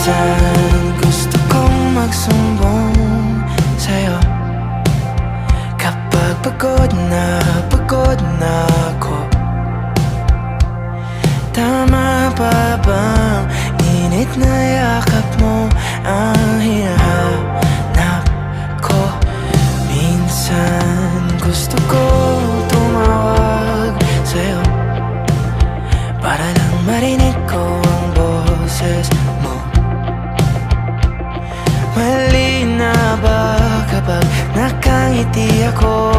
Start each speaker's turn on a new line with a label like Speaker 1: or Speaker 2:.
Speaker 1: Minsan gusto kong magsumbong sa'yo kapag pagod na ako. Tama pa bang init na yakap mo ang hinahanap ko? Minsan gusto ko tumawag sa'yo para lang marinig ko ang boses mo. Mali na ba kapag nakangiti ako